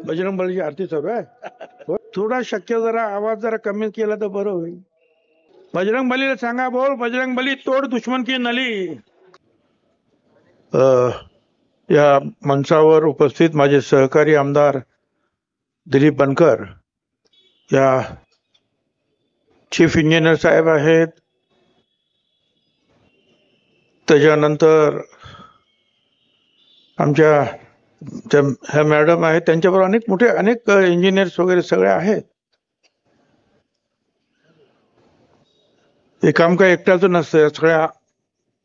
बजरंग बलीची आरती चालू आहे. थोडा शक्य जरा आवाज जरा कमी केला तर बरं होईल. बजरंग बलीला सांगा, बोल बजरंग बली तोड दुश्मन की नली. या मंचावर उपस्थित माझे सहकारी आमदार दिलीप बनकर, या चीफ इंजिनियर साहेब आहेत, त्याच्यानंतर आमच्या ह्या मॅडम आहेत, त्यांच्याबरोबर अनेक इंजिनियर्स वगैरे सगळे आहेत. हे काम काय एकट्याचं नसतं, सगळ्या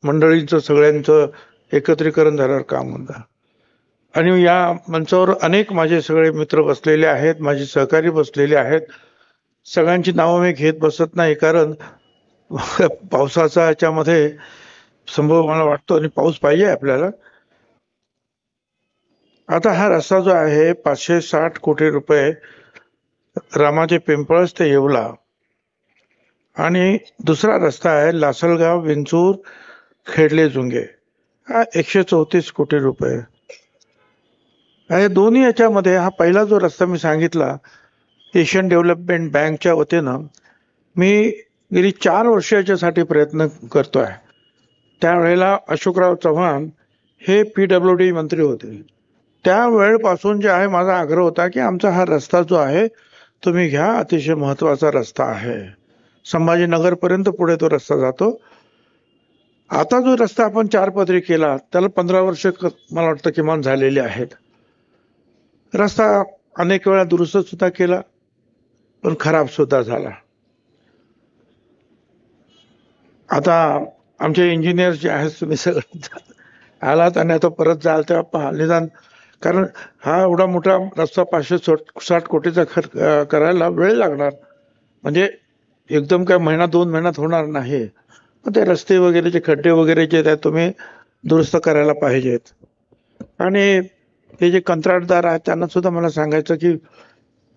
मंडळींचं सगळ्यांचं एकत्रीकरण झाल्यावर काम होतं. आणि या मंचावर अनेक माझे सगळे मित्र बसलेले आहेत, माझे सहकारी बसलेले आहेत. सगळ्यांची नावं मी घेत बसत नाही, कारण पावसाचा याच्यामध्ये संभव मला वाटतो आणि पाऊस पाहिजे आपल्याला. आता हा रस्ता जो आहे 560 कोटी रुपये रामाचे पिंपळस ते येवला, आणि दुसरा रस्ता आहे लासलगाव विंचूर खेडले जुंगे, हा 134 कोटी रुपये. हे दोन्ही याच्यामध्ये हा पहिला जो रस्ता मी सांगितला एशियन डेव्हलपमेंट बँकच्या वतीनं मी गेली 4 वर्ष याच्यासाठी प्रयत्न करतोय. त्यावेळेला अशोकराव चव्हाण हे PWD मंत्री होते. त्यावेळेपासून जे आहे माझा आग्रह होता की आमचा हा रस्ता जो आहे तुम्ही घ्या, अतिशय महत्वाचा रस्ता आहे. संभाजीनगर पर्यंत पुढे तो रस्ता जातो. आता जो रस्ता आपण 4 पदरी केला त्याला 15 वर्ष मला वाटतं किमान झालेली आहेत. रस्ता अनेक वेळा दुरुस्त सुद्धा केला, पण खराब सुद्धा झाला. आता आमचे इंजिनियर जे आहेत तुम्ही सगळं आलात आणि आता परत जाल तेव्हा पहा निदान, कारण हा एवढा मोठा रस्ता 560 कोटीचा करायला वेळ लागणार, म्हणजे एकदम काय महिना 2 महिन्यात होणार नाही. ते रस्ते वगैरेचे खड्डे वगैरे जे आहेत तुम्ही दुरुस्त करायला पाहिजेत. आणि ते जे कंत्राटदार आहेत त्यांना सुद्धा मला सांगायचं की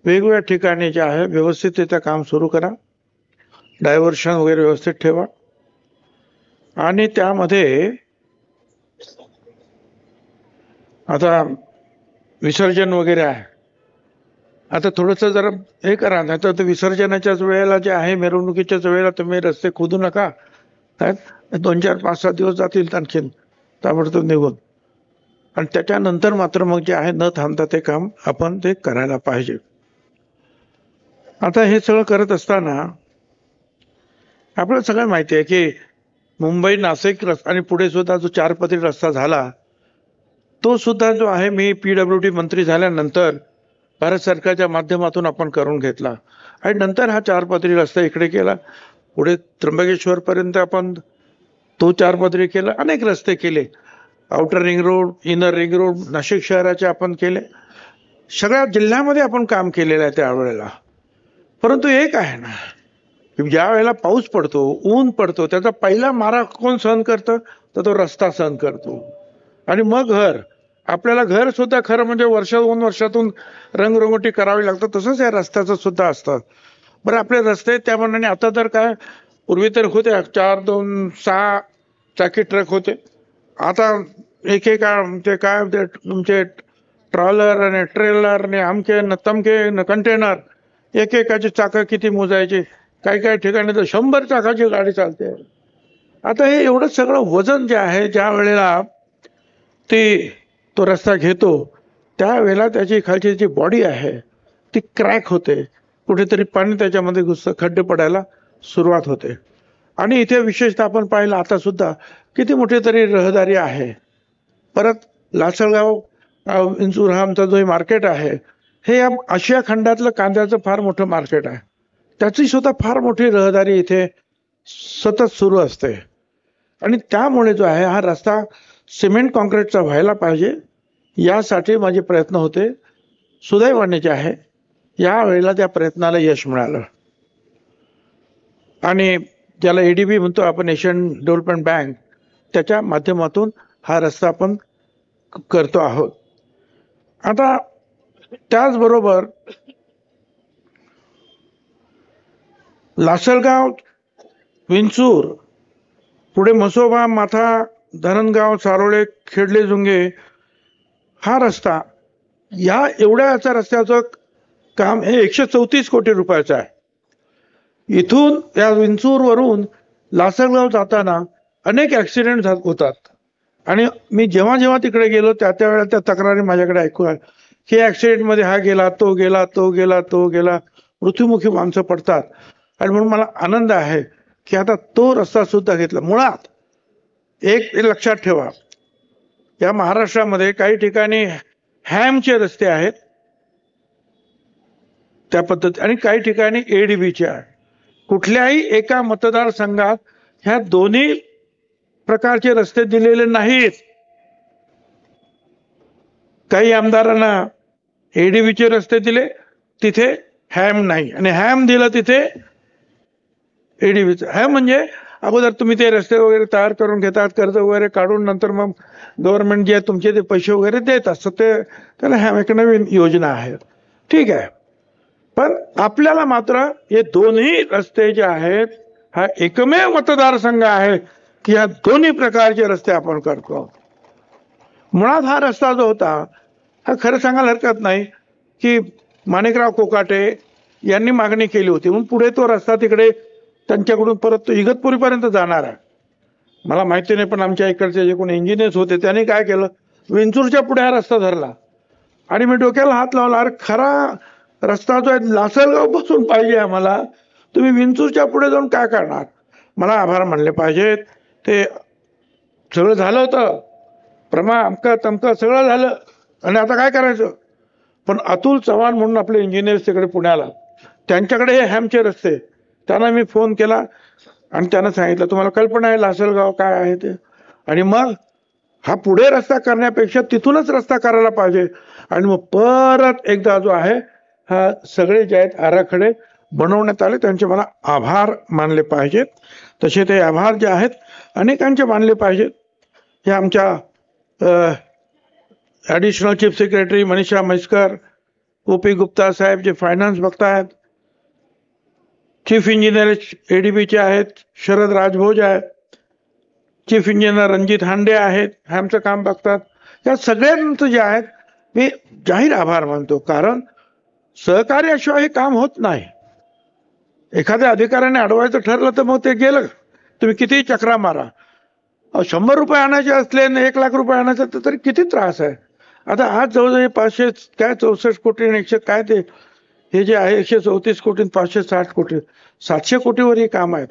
वेगवेगळ्या ठिकाणी जे आहे व्यवस्थितरित्या काम सुरू करा, डायव्हर्शन वगैरे व्यवस्थित ठेवा. आणि त्यामध्ये आता विसर्जन वगैरे आहे, आता थोडंसं जरा हे करा, नाही तर विसर्जनाच्याच वेळेला जे आहे मिरवणुकीच्याच वेळेला तुम्ही रस्ते खोदू नका. 2, 4, 5, 6 दिवस जातील आणखीन ताबडतोब निघून. आणि त्याच्यानंतर मात्र मग जे आहे न थांबता ते काम आपण ते करायला पाहिजे. आता हे सगळं करत असताना आपल्याला सगळं माहिती आहे की मुंबई नाशिक आणि पुढे सुद्धा जो 4 पदरी रस्ता झाला तो सुद्धा जो आहे मी PWD मंत्री झाल्यानंतर भारत सरकारच्या माध्यमातून आपण करून घेतला. आणि नंतर हा 4 पदरी रस्ता इकडे केला, पुढे त्र्यंबकेश्वर पर्यंत आपण तो 4 पदरी केला, अनेक रस्ते केले, outer ring road, inner ring road, Nashik शहराचे आपण केले, सगळ्या जिल्ह्यामध्ये आपण काम केलेलं आहे त्यावेळेला. परंतु एक आहे ना, ज्या वेळेला पाऊस पडतो, ऊन पडतो, त्याचा पहिला मारा कोण सहन करतं, तर तो रस्ता सहन करतो. आणि मग आपल्याला घर सुद्धा खरं म्हणजे 2 वर्षातून रंगरंगोटी करावी लागतं, तसंच या रस्त्याचं सुद्धा असतं. बरं आपले रस्ते त्या मनाने आता तर काय, पूर्वी तर होते 4, 2, 6 चाकी ट्रक होते, आता एक ते काय ते तुमचे ट्रॉलर आणि ट्रेलर आणि आमके न तमके न कंटेनर, एकेकाची चाकं किती मोजायची, काही ठिकाणी तर 100 चाकाची गाडी चालते. आता हे एवढं सगळं वजन जे आहे, ज्या वेळेला तो रस्ता घेतो त्यावेळेला त्याची खालची जी बॉडी आहे ती क्रॅक होते, कुठेतरी पाणी त्याच्यामध्ये घुसतं, खड्डे पडायला सुरुवात होते. आणि इथे विशेषतः आपण पाहिलं आता सुद्धा किती मोठी तरी रहदारी आहे. परत लासलगाव इंचूर हा आमचा जो मार्केट आहे, हे या आशिया खंडातलं कांद्याचं फार मोठं मार्केट आहे, त्याची सुद्धा फार मोठी रहदारी इथे सतत सुरू असते. आणि त्यामुळे जो आहे हा रस्ता सिमेंट कॉन्क्रीटचा व्हायला पाहिजे, यासाठी माझे प्रयत्न होते. सुदैवाने जे आहे या वेळेला त्या प्रयत्नाला यश मिळालं. आणि ज्याला ADB म्हणतो आपण, एशियन डेव्हलपमेंट बँक, त्याच्या माध्यमातून हा रस्ता आपण करतो आहोत. आता त्याचबरोबर लासलगाव विंचूर, पुढे म्हसोबा, माथा, धरणगाव, सारोळे, खेडले जुंगे हा रस्ता या एवढ्याच्या रस्त्याचं काम हे 134 कोटी रुपयाचं आहे. इथून या विंचूरवरून लासलगाव जाताना अनेक ऍक्सिडेंट होतात आणि मी जेव्हा जेव्हा तिकडे गेलो त्या वेळेला त्या तक्रारी माझ्याकडे ऐकू आल्या की ऍक्सिडेंटमध्ये हा गेला, तो गेला, तो गेला, तो गेला, मृत्युमुखी माणसं पडतात. आणि म्हणून मला आनंद आहे की आता तो रस्ता सुद्धा घेतला. मुळात एक लक्षात ठेवा, या महाराष्ट्रामध्ये काही ठिकाणी हॅमचे रस्ते आहेत त्या पद्धती आणि काही ठिकाणी एडीबीचे आहे. कुठल्याही एका मतदारसंघात ह्या दोन्ही प्रकारचे रस्ते दिलेले नाहीत. काही आमदारांना एडीबीचे रस्ते दिले तिथे हॅम नाही आणि हॅम दिलं तिथे एडीबीचं. हॅम म्हणजे अगोदर तुम्ही ते रस्ते वगैरे तयार करून घेतात, कर्ज वगैरे काढून नंतर मग गव्हर्नमेंट जे तुमचे ते पैसे वगैरे देत असतं ते त्याला हॅम एक नवीन योजना आहे. ठीक आहे, पण आपल्याला मात्र हे दोन्ही रस्ते जे आहेत हा एकमेव मतदारसंघ आहे की या दोन्ही प्रकारचे रस्ते आपण करतो. मुळात हा रस्ता जो होता हा खरं सांगायला हरकत नाही की माणिकराव कोकाटे यांनी मागणी केली होती म्हणून पुढे तो रस्ता तिकडे त्यांच्याकडून परत तो इगतपुरीपर्यंत जाणार आहे. मला माहिती नाही, पण आमच्या इकडचे जे कोणी इंजिनियर्स होते त्यांनी काय केलं, विंचूरच्या पुढे हा रस्ता धरला आणि मी डोक्याला हात लावला, अरे खरा रस्ता जो आहे लासलगाव पासून पाहिजे आम्हाला, तुम्ही विंचूरच्या पुढे जाऊन काय करणार. मला आभार मानले पाहिजेत. ते सगळं झालं होतं, अमकं तमकं सगळं झालं आणि आता काय करायचं. पण अतुल चव्हाण म्हणून आपले इंजिनियर्स तिकडे पुण्याला, त्यांच्याकडे हे हॅमचे रस्ते, त्यांना मी फोन केला आणि त्यांना सांगितलं तुम्हाला कल्पना आहे लासलगाव काय आहे ते, आणि मग हा पुढे रस्ता करण्यापेक्षा तिथूनच रस्ता करायला पाहिजे. आणि मग परत एकदा जो आहे हा सगळे जे आहेत आराखडे बनवण्यात आले, त्यांचे मला आभार मानले पाहिजेत. तसे ते आभार जे आहेत अनेकांचे मानले पाहिजेत. हे आमच्या additional chief secretary Manisha Mhaiskar, OP Gupta saheb जे फायनान्स बघतायत, चीफ इंजिनियर एडीबीचे आहेत शरद राजभोज आहेत, चीफ इंजिनियर रणजित हांडे आहेत हॅमचं काम बघतात. या सगळ्यांचं जे आहेत मी जाहीर आभार मानतो, कारण सहकार्याशिवाय हे काम होत नाही. एखाद्या अधिकाऱ्याने अडवायचं ठरलं तर मग ते गेलं, तुम्ही कितीही चक्रा मारा. 100 रुपये आणायचे असले आणि 1 लाख रुपये आणायचे तर तरी किती त्रास आहे. आता आज जवळजवळ 564 कोटी आणि 100 काय ते हे जे आहे 134 कोटी 560 कोटी 700 कोटीवर ही काम आहेत.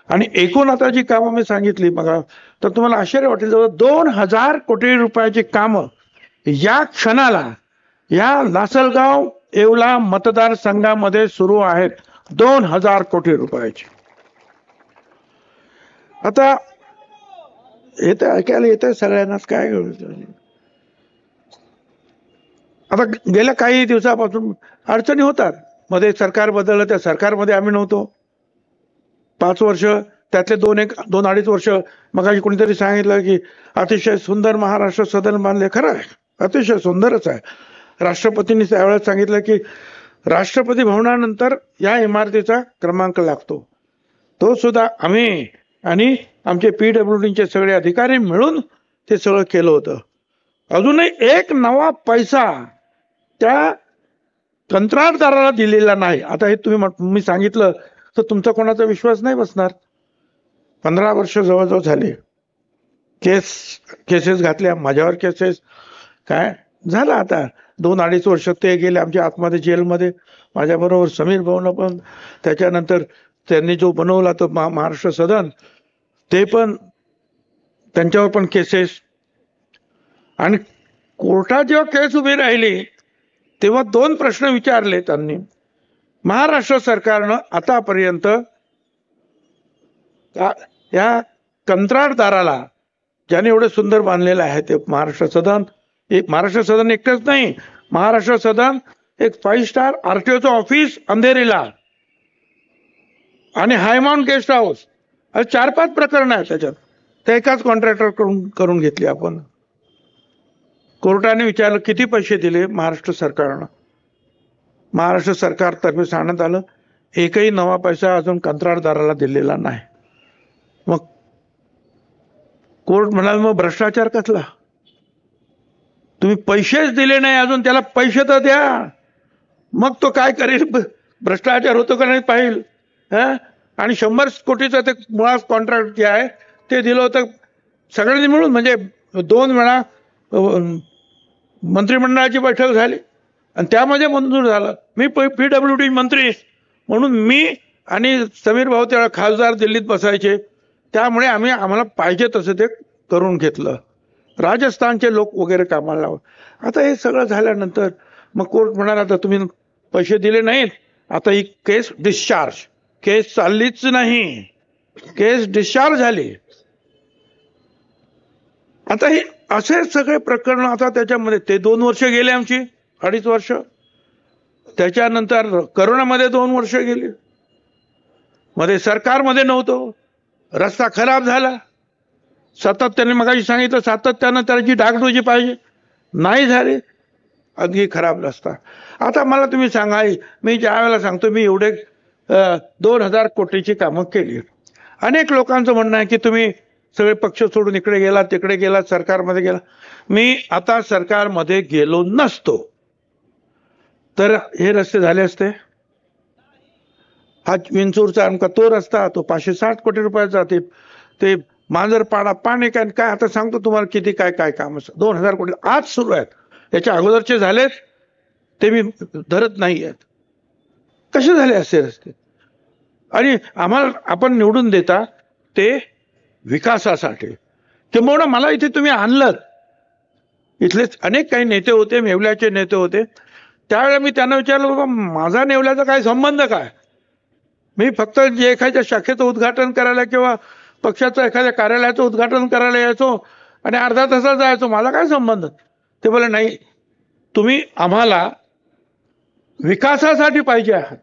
आणि एकूण आता जी कामं मी सांगितली बघा तर तुम्हाला आश्चर्य वाटेल, जवळ 2000 कोटी रुपयाची कामं या क्षणाला या लासलगाव येवला मतदारसंघामध्ये सुरू आहेत. 2000 कोटी रुपयाची. आता हे तर ऐकायला येत आहे सगळ्यांनाच, काय आता गेल्या काही दिवसापासून अडचणी होतात. मध्ये सरकार बदललं, त्या सरकारमध्ये आम्ही नव्हतो 5 वर्ष, त्यातले 2-2.5 वर्ष मगाशी कोणीतरी सांगितलं की अतिशय सुंदर महाराष्ट्र सदन बांधले. खरं आहे, अतिशय सुंदरच आहे. राष्ट्रपतींनी त्यावेळेस सांगितलं की राष्ट्रपती भवनानंतर या इमारतीचा क्रमांक लागतो. तो सुद्धा आम्ही आणि आमचे PWDचे सगळे अधिकारी मिळून ते सगळं केलं होतं. अजूनही एक नवा पैसा त्या कंत्राटदाराला दिलेला नाही. आता हे मी सांगितलं तर तुमचा कोणाचा विश्वास नाही बसणार. 15 वर्ष जवळजवळ झाले, केसेस घातल्या माझ्यावर, केसेस काय झालं. आता 2-2.5 वर्ष ते गेले आमच्या आतमध्ये जेलमध्ये. माझ्याबरोबर समीर भाऊनं पण, त्याच्यानंतर त्यांनी जो बनवला तो महाराष्ट्र सदन, ते पण त्यांच्यावर पण केसेस. आणि कोर्टात जेव्हा केस उभी राहिली तेव्हा 2 प्रश्न विचारले त्यांनी. महाराष्ट्र सरकारनं आतापर्यंत या कंत्राटदाराला ज्याने एवढे सुंदर बांधलेलं आहे ते महाराष्ट्र सदन एकटंच नाही, महाराष्ट्र सदन एक 5 स्टार RTOचं ऑफिस अंधेरीला आणि हायमाउंट गेस्ट हाऊस, 4-5 प्रकरणं आहेत त्याच्यात. ते एकाच कॉन्ट्रॅक्टर करून घेतली आपण. कोर्टाने विचारलं किती पैसे दिले महाराष्ट्र सरकारनं. महाराष्ट्र सरकारतर्फे सांगण्यात आलं एकही नवा पैसा अजून कंत्राटदाराला दिलेला नाही. मग कोर्ट म्हणाल मग भ्रष्टाचार कसला. तुम्ही पैसेच दिले नाही अजून, त्याला पैसे तर द्या, मग तो काय करेल, भ्रष्टाचार होतो का नाही पाहिजे. आणि 100 कोटीचं ते मुळात कॉन्ट्रॅक्ट जे आहे ते दिलं होतं सगळ्यांनी मिळून, म्हणजे 2 वेळा मंत्रिमंडळाची बैठक झाली आणि त्यामध्ये मंजूर झालं. मी PWD मंत्री म्हणून मी आणि समीर भाऊ त्याला खासदार दिल्लीत बसायचे, त्यामुळे आम्हाला पाहिजे तसं ते करून घेतलं. राजस्थानचे लोक वगैरे कामाला लावून. आता हे सगळं झाल्यानंतर मग कोर्ट म्हणाला आता तुम्ही पैसे दिले नाहीत, आता ही केस डिस्चार्ज, केस चाललीच नाही, केस डिस्चार्ज झाली. आता हे असे सगळे प्रकरण, आता त्याच्यामध्ये ते 2 वर्ष गेले आमची, 2.5 वर्ष. त्याच्यानंतर करोनामध्ये 2 वर्ष गेली, मध्ये सरकारमध्ये नव्हतो, रस्ता खराब झाला, सातत्याने मगाशी सांगितलं सातत्यानं त्याची डागडुजी पाहिजे, नाही झाली, अगदी खराब रस्ता. आता मला तुम्ही सांगा, मी ज्या वेळेला सांगतो मी एवढे 2000 कोटीची कामं केली. अनेक लोकांचं म्हणणं आहे की तुम्ही सगळे पक्ष सोडून इकडे गेला तिकडे गेला सरकारमध्ये गेला. मी आता सरकारमध्ये गेलो नसतो तर हे रस्ते झाले असते. हा विंचूरचा आमका तो रस्ता, तो 560 कोटी रुपयाचा, ते मांजरपाडा पाणी काय आता सांगतो तुम्हाला किती काय काय काम असतं. 2000 कोटी आज सुरू आहेत, त्याच्या अगोदरचे झालेत ते मी धरत नाही आहेत. कसे झाले असे रस्ते? आणि आम्हाला आपण निवडून देता ते विकासासाठी. किंबहुना मला इथे तुम्ही आणलं, इथले अनेक काही नेते होते, नेवल्याचे नेते होते, त्यावेळेला मी त्यांना विचारलं बाबा माझा नेवल्याचा काय संबंध काय? मी फक्त जे एखाद्या शाखेचं उद्घाटन करायला किंवा पक्षाचं एखाद्या कार्यालयाचं उद्घाटन करायला यायचो आणि अर्धा तासात जायचो, माझा काय संबंध? ते बोले नाही, तुम्ही आम्हाला विकासासाठी पाहिजे आहात.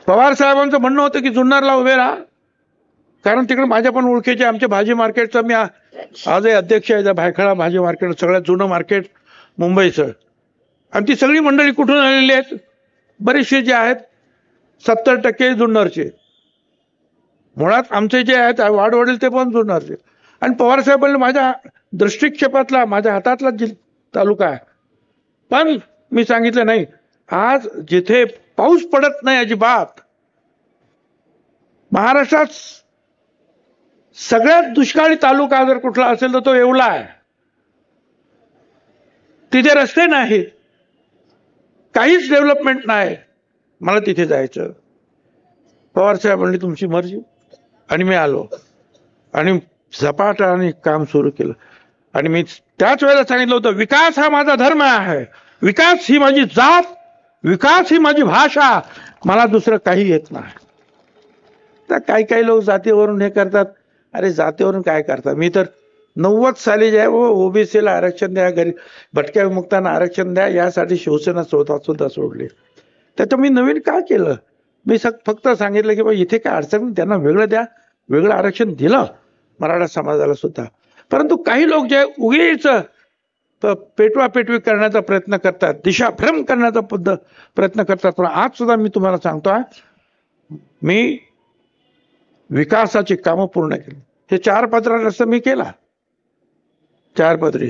पवार साहेबांचं म्हणणं होतं की जुन्नरला उभे राहा, कारण तिकडे माझ्या पण ओळखीचे आमचे भाजी मार्केटचं मी आजही अध्यक्ष आहे, भायखळा भाजी मार्केट, सगळ्यात जुनं मार्केट मुंबईचं. आणि ती सगळी मंडळी कुठून आलेली आहेत? बरेचसे जे आहेत 70% जुन्नरचे. मुळात आमचे जे आहेत वाडवडील ते पण जुन्नरचे. आणि पवार साहेबांनी माझ्या दृष्टिक्षेपातला, माझ्या हातातला तालुका आहे. पण मी सांगितलं नाही, आज जिथे पाऊस पडत नाही अजिबात, महाराष्ट्रात सगळ्यात दुष्काळी तालुका जर कुठला असेल तर तो येवला आहे. तिथे रस्ते नाहीत, काहीच डेव्हलपमेंट नाही, मला तिथे जायचं. पवार साहेब म्हणले तुमची मर्जी, आणि मी आलो आणि झपाट्याने काम सुरू केलं. आणि मी त्याच वेळेला सांगितलं होतं विकास हा माझा धर्म आहे, विकास ही माझी जात, विकास ही माझी भाषा, मला दुसरं काही येत नाही. तर काही लोक जातीवरून हे करतात. अरे जातीवरून काय करतात? मी तर 90 साली जे आहे ओबीसीला आरक्षण द्या, गरीब भटक्या विमुक्तांना आरक्षण द्या यासाठी शिवसेना सुद्धा सोडली. त्याचं मी नवीन काय केलं? मी फक्त सांगितलं की बाबा इथे काय अडचण, त्यांना वेगळं द्या, वेगळं आरक्षण दिलं मराठा समाजाला सुद्धा. परंतु काही लोक जे उगीच पेटवापेटवी करण्याचा प्रयत्न करतात, दिशाभ्रम करण्याचा प्रयत्न करतात. पण आज सुद्धा मी तुम्हाला सांगतोय, मी विकासाची कामं पूर्ण केली. हे 4 पदरा रस्ता मी केला, 4 पदरी.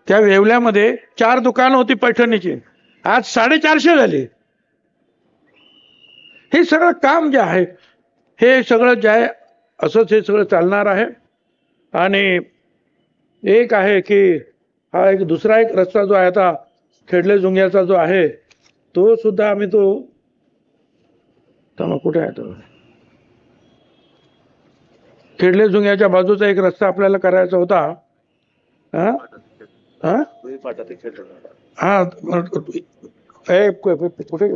त्या वेवल्यामध्ये 4 दुकानं होती पैठणीची, आज 450 झाली. हे सगळं काम जे आहे, हे सगळं जे आहे असंच हे सगळं चालणार आहे. आणि एक आहे की हा एक दुसरा एक रस्ता जो आहे आता खेडले जुंग्याचा जो आहे, तो सुद्धा आम्ही कुठे आहे तो खेडले जुंग्याच्या बाजूचा एक रस्ता आपल्याला करायचा होता. हा कुठे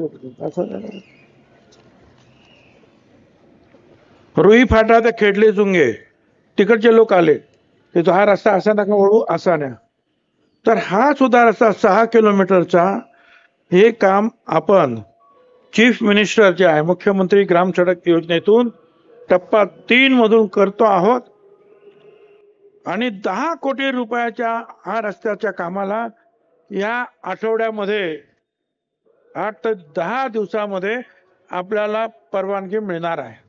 रुई फाटा ते खेडले जुंगे, तिकडचे लोक आले की हा रस्ता असा नका वळू, असा न्या. तर हा सुद्धा रस्ता 6 किलोमीटरचा, हे काम आपण चीफ मिनिस्टर जे आहे, मुख्यमंत्री ग्राम सडक योजनेतून टप्पा 3 मधून करतो आहोत. आणि 10 कोटी रुपयाच्या हा रस्त्याच्या कामाला या आठवड्यामध्ये 8 ते 10 दिवसामध्ये आपल्याला परवानगी मिळणार आहे.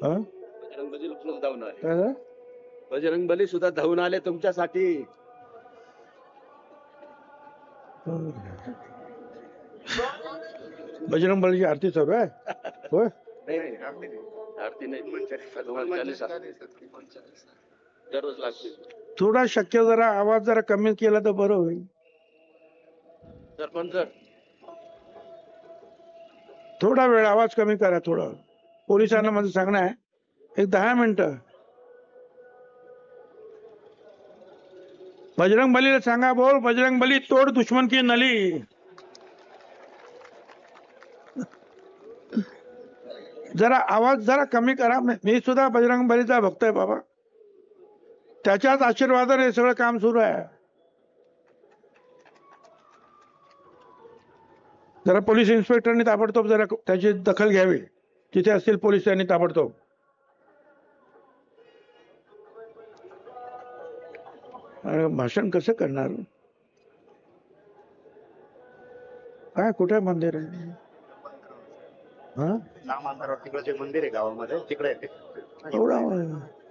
हा? बजरंग बली सुद्धा धावून आले. काय झालं? बजरंग बली सुद्धा धावून आले तुमच्यासाठी. बजरंग बलीची आरती चालू आहे होय. नाही नाही, आरती नाही, हनुमान चालीसा दररोज लागते. थोडा शक्य जरा आवाज जरा कमी केला तर बरं होईल. सरपंच थोडा वेळ आवाज कमी करा. थोडं पोलिसांना माझं सांगणं आहे, एक 10 मिनिटं. बजरंग बलीला सांगा, बोल बजरंग बली तोड दुश्मन की नली. जरा आवाज जरा कमी करा. मी सुद्धा बजरंग बलीचा भक्त आहे बाबा. त्याच्याच आशीर्वादाने हे सगळं काम सुरू आहे. जरा पोलीस इन्स्पेक्टरनी ताबडतोब जरा त्याची दखल घ्यावी, तिथे असतील पोलीस त्यांनी ताबडतोब. अरे भाषण कसं करणार? काय कुठे मंदिर आहे? हा, तिकडे जे मंदिर आहे गावामध्ये तिकडे येते. एवढा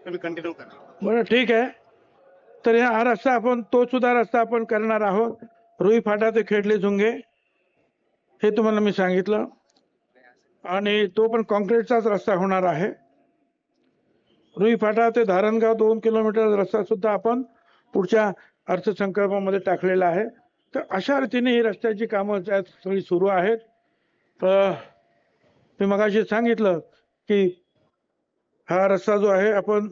तुम्ही कंटिन्यू करा. बरं ठीक आहे. तर हा रस्ता आपण, तो सुद्धा रस्ता आपण करणार आहोत. रुई फाटा ते खेडले झुंगे हे तुम्हाला मी सांगितलं, आणि तो पण कॉन्क्रीटचाच रस्ता होणार आहे. रुई फाटा ते धारणगाव 2 किलोमीटर रस्ता सुद्धा आपण पुढच्या अर्थसंकल्पामध्ये टाकलेला आहे. तर अशा रीतीने ही रस्त्याची कामं सगळी सुरू आहेत. मी मगाशी सांगितलं की हा रस्ता जो आहे आपण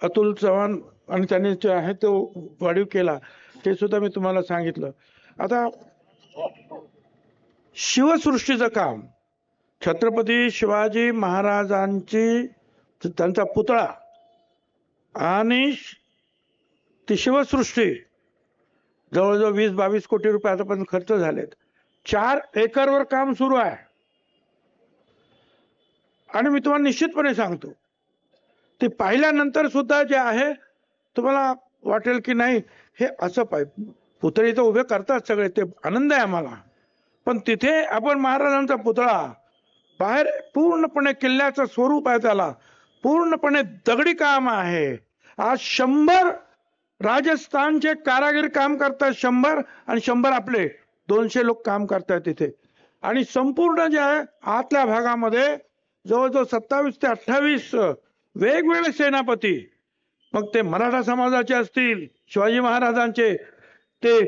अतुल चव्हाण आणि त्यांनी जे आहे तो वाढीव केला, ते सुद्धा मी तुम्हाला सांगितलं. आता शिवसृष्टीचं काम, छत्रपती शिवाजी महाराजांची त्यांचा पुतळा आणि ती शिवसृष्टी जवळजवळ 20-22 कोटी रुपये आतापर्यंत खर्च झालेत. 4 एकरवर काम सुरू आहे. आणि मी तुम्हाला निश्चितपणे सांगतो, ते पाहिल्यानंतर सुद्धा जे आहे तुम्हाला वाटेल की नाही हे असं पाहिजे. पुतळे तर उभे करतात सगळे, ते आनंद आहे आम्हाला. पण तिथे आपण महाराजांचा पुतळा बाहेर पूर्णपणे किल्ल्याचं स्वरूप आहे, त्याला पूर्णपणे दगडी काम आहे. आज 100 राजस्थानचे कारागीर काम करतात, 100 आणि 100 आपले 200 लोक काम करतात तिथे. आणि संपूर्ण जे आहे आतल्या भागामध्ये जवळजवळ 27 ते 28 वेगवेगळे सेनापती, मग ते मराठा समाजाचे असतील, शिवाजी महाराजांचे, ते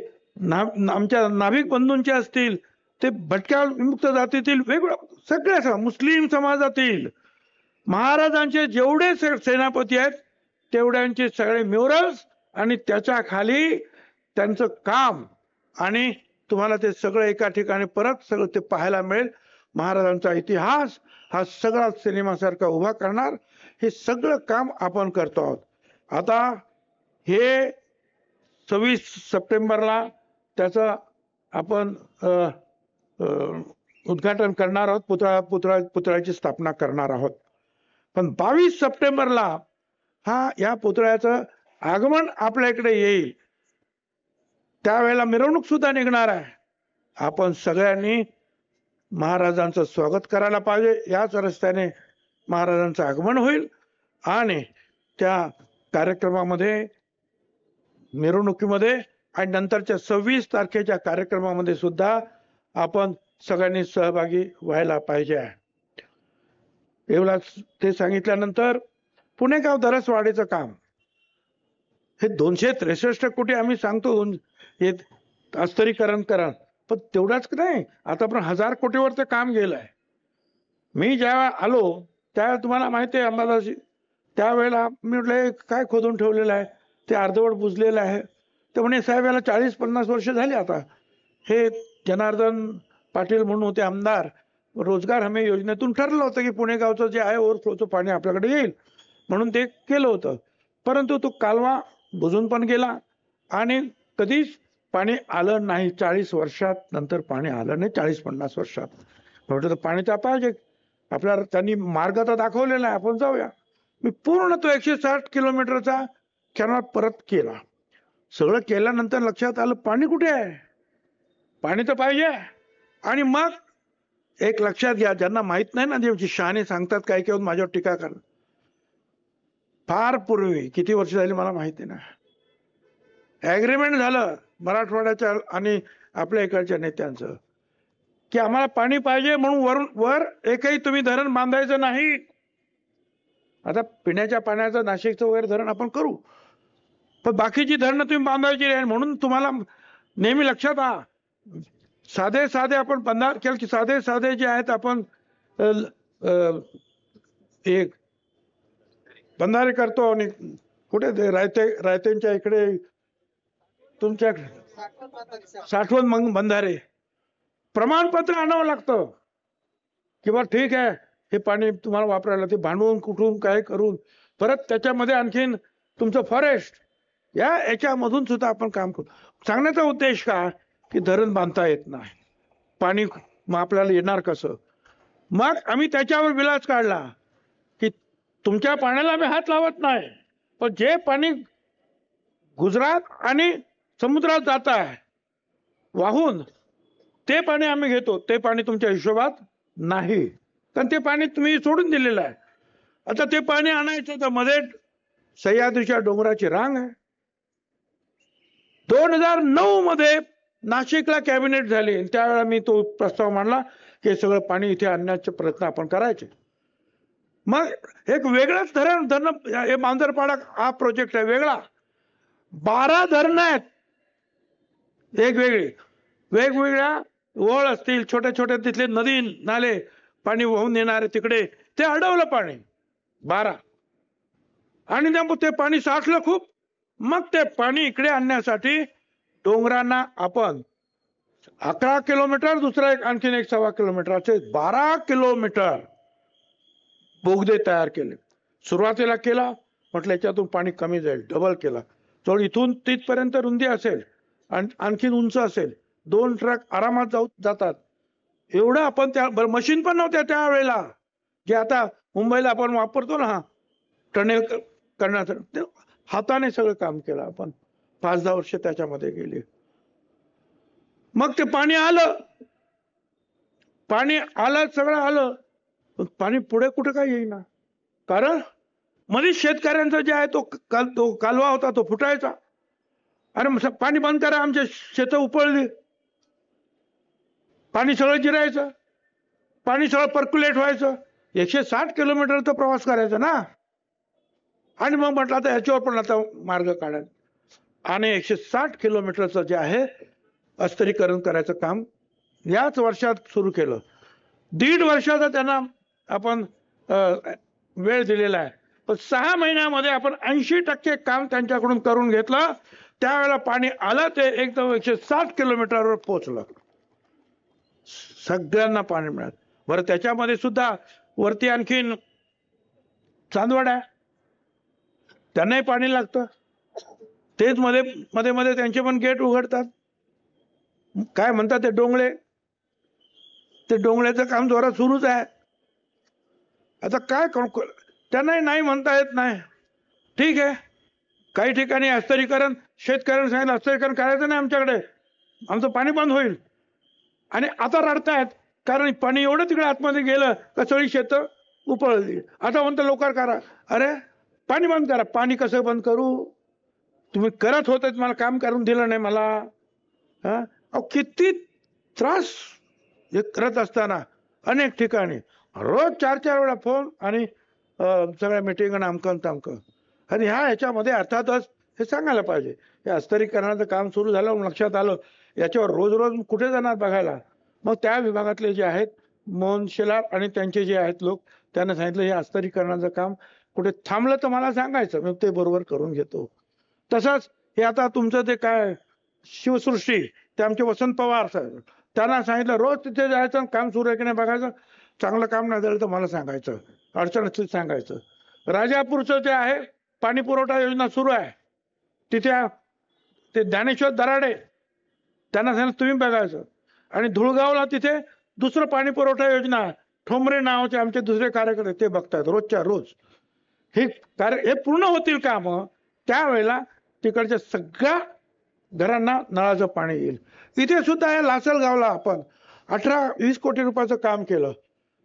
आमच्या नाभिक बंधूंचे असतील, ते भटक्या विमुक्त जातीतील वेगवेगळ्या सगळ्या मुस्लिम समाजातील महाराजांचे जेवढे सेनापती आहेत तेवढ्यांचे सगळे म्युरल्स आणि त्याच्या खाली त्यांचं काम, आणि तुम्हाला ते सगळं एका ठिकाणी परत सगळं ते पाहायला मिळेल. महाराजांचा इतिहास हा सगळा सिनेमासारखा उभा करणार हे सगळं काम आपण करतो आहोत. आता हे 26 सप्टेंबरला त्याचं आपण उद्घाटन करणार आहोत, पुतळ्याची स्थापना करणार आहोत. पण 22 सप्टेंबरला या पुतळ्याचं आगमन आपल्या इकडे येईल. त्यावेळेला मिरवणूक सुद्धा निघणार आहे. आपण सगळ्यांनी महाराजांचं स्वागत करायला पाहिजे. याच रस्त्याने महाराजांचं आगमन होईल आणि त्या कार्यक्रमामध्ये, मिरवणुकीमध्ये आणि नंतरच्या 26 तारखेच्या कार्यक्रमामध्ये सुद्धा आपण सगळ्यांनी सहभागी व्हायला पाहिजे. एवढाच ते सांगितल्यानंतर पुणेगाव दरसवाडीचं काम हे 263 कोटी आम्ही सांगतो हे अस्तरीकरण करा, पण तेवढाच नाही, आता पण 1000 कोटीवरचं काम गेलंय. मी जेव्हा आलो त्यावेळेला तुम्हाला माहिती आहे अंबादासी, त्यावेळेला मी म्हटलं काय खोदून ठेवलेलं आहे, ते अर्धवट बुजलेलं आहे. तर म्हणे साहेब याला 40-50 वर्ष झाली. आता हे जनार्दन पाटील म्हणून होते आमदार, रोजगार हमी योजनेतून ठरलं होतं की पुणेगावचं जे आहे ओव्हरफ्लोचं पाणी आपल्याकडे येईल म्हणून ते केलं होतं. परंतु तो कालवा बुजून पण गेला आणि कधीच पाणी आलं नाही. 40 वर्षात नंतर पाणी आलं नाही, 40-50 वर्षात. म्हटलं पाणी तर पाहिजे आपल्याला, त्यांनी मार्ग तर दाखवलेला आहे, आपण जाऊया. मी पूर्ण तो 160 किलोमीटरचा कॅनॉल परत केला. सगळं केल्यानंतर लक्षात आलं पाणी कुठे आहे, पाणी तर पाहिजे. आणि मग एक लक्षात घ्या, ज्यांना माहित नाही ना, जे शहाणे सांगतात काय किंवा माझ्यावर टीका करतात, फार पूर्वी किती वर्ष झाली मला माहिती नाही, ऍग्रीमेंट झालं मराठवाड्याच्या आणि आपल्या इकडच्या नेत्यांचं की आम्हाला पाणी पाहिजे म्हणून वरून वर एकही तुम्ही धरण बांधायचं नाही. आता पिण्याच्या पाण्याचं नाशिकचं वगैरे धरण आपण करू, पण बाकीची धरणं तुम्ही बांधायची नाही. म्हणून तुम्हाला नेहमी लक्षात साधे साधे आपण बंधार केलं की साधे साधे जे आहेत आपण एक बंधारे करतो आणि कुठे ते रायतेंच्या इकडे तुमच्याकडे साठवण मग बंधारे प्रमाणपत्र आणावं लागतं किंवा ठीक आहे हे पाणी तुम्हाला वापरायला, ते भांडवून कुठून काय करून परत त्याच्यामध्ये आणखीन तुमचं फॉरेस्ट याच्यामधून सुद्धा आपण काम करू. सांगण्याचा उद्देश का की धरण बांधता येत नाही, पाणी मग आपल्याला येणार कसं. मग आम्ही त्याच्यावर विलास काढला की तुमच्या पाण्याला आम्ही हात लावत नाही, पण जे पाणी गुजरात आणि समुद्रात जात आहे वाहून ते पाणी आम्ही घेतो, ते पाणी तुमच्या हिशोबात नाही, कारण ते पाणी तुम्ही सोडून दिलेलं आहे. आता ते पाणी आणायचं तर मध्ये सह्याद्रीच्या डोंगराची रांग आहे. 2009 मध्ये नाशिकला कॅबिनेट झाली, त्यावेळेला मी तो प्रस्ताव मांडला की हे सगळं पाणी इथे आणण्याचे प्रयत्न आपण करायचे. मग एक वेगळंच धरण हे मांजरपाडा हा प्रोजेक्ट आहे वेगळा. 12 धरणं आहेत वेगवेगळ्या ओळ असतील, छोटे छोटे तिथले नदी नाले पाणी वाहून येणारे तिकडे ते अडवलं पाणी 12, आणि ते पाणी साठलं खूप. मग ते पाणी इकडे आणण्यासाठी डोंगरांना आपण 11 किलोमीटर, दुसरा आणखीन 1.25 किलोमीटर असे 12 किलोमीटर बोगदे तयार केले. सुरुवातीला केला म्हटलं याच्यातून पाणी कमी जाईल, डबल केला, तर इथून तिथपर्यंत रुंदी असेल आणि आणखीन उंच असेल, 2 ट्रक आरामात जातात एवढं. आपण त्या मशीन पण नव्हत्या त्यावेळेला, जे आता मुंबईला आपण वापरतो ना, हा टनेल करण्यासाठी हाताने सगळं काम केलं आपण. 5-10 वर्ष त्याच्यामध्ये गेली. मग ते पाणी आलं सगळं आलं, पण पाणी पुढे कुठे काय येईना, कारण मध्ये शेतकऱ्यांचा जे आहे तो कालवा होता तो फुटायचा. अरे पाणी बंद करा, आमच्या शेतं उपळली, पाणी सगळं जिरायचं, पाणी सगळं पर्क्युलेट व्हायचं. 160 किलोमीटरचा प्रवास करायचा ना. आणि मग म्हटलं आता ह्याच्यावर पण आता मार्ग काढायचा, आणि 160 किलोमीटरचं जे आहे अस्तरीकरण करायचं काम याच वर्षात सुरू केलं. 1.5 वर्षाचा त्यांना आपण वेळ दिलेला आहे, पण 6 महिन्यामध्ये आपण 80% काम त्यांच्याकडून करून घेतलं. त्यावेळेला पाणी आलं ते एकदम 160 किलोमीटरवर पोहोचलं, सगळ्यांना पाणी मिळालं. बरं त्याच्यामध्ये सुद्धा वरती आणखीन चांदवड आहे, त्यांनाही पाणी लागतं, तेच मध्ये मध्ये त्यांचे पण गेट उघडतात. काय म्हणतात ते डोंगळ्याचं काम जोरात सुरूच आहे. आता काय करू, त्यांनाही नाही म्हणता येत नाही. ठीक आहे, काही ठिकाणी अस्तरीकरण, शेतकऱ्यांनी सांगितलं अस्तरीकरण करायचं नाही आमच्याकडे, आमचं पाणी बंद होईल. आणि आता रडतायत कारण पाणी एवढं तिकडे आतमध्ये गेलं का सगळी शेतं उपळली. आता म्हणतं लवकर करा. अरे पाणी बंद करा. पाणी कसं बंद करू, तुम्ही करत होते, मला काम करून दिलं नाही मला. अहो किती त्रास हे करत असताना अनेक ठिकाणी रोज 4-4 वेळा फोन आणि सगळ्या मिटिंग आणि आमकन तामकन. आणि ह्याच्यामध्ये अर्थातच हे सांगायला पाहिजे, हे अस्तरीकरणाचं काम सुरू झालं, लक्षात आलं याच्यावर रोज कुठे जाणार बघायला. मग त्या विभागातले जे आहेत मोहन शेलार आणि त्यांचे जे आहेत लोक, त्यांना सांगितलं हे अस्तरीकरणाचं काम कुठे थांबलं तर मला सांगायचं, मी ते बरोबर करून घेतो. तसंच हे आता तुमचं ते काय शिवसृष्टी, ते आमचे वसंत पवार साहेब, त्यांना सांगितलं रोज तिथे जायचं, काम सुरू आहे की नाही बघायचं, चांगलं काम नाही झालं तर मला सांगायचं, अडचण असली सांगायचं. राजापूरचं जे आहे पाणी पुरवठा योजना सुरू आहे, तिथे ते ज्ञानेश्वर दराडे, त्यांना सांगितलं तुम्ही बघायचं. आणि धुळगावला तिथे दुसरं पाणी पुरवठा योजना आहे, ठोंबरे नावाचे आमचे दुसरे कार्यकर्ते ते बघतायत रोजच्या रोज. हे पूर्ण होतील काम, त्यावेळेला तिकडच्या सगळ्या घरांना नळाचं पाणी येईल. इथे सुद्धा या लासलगावला आपण 18-20 कोटी रुपयाचं काम केलं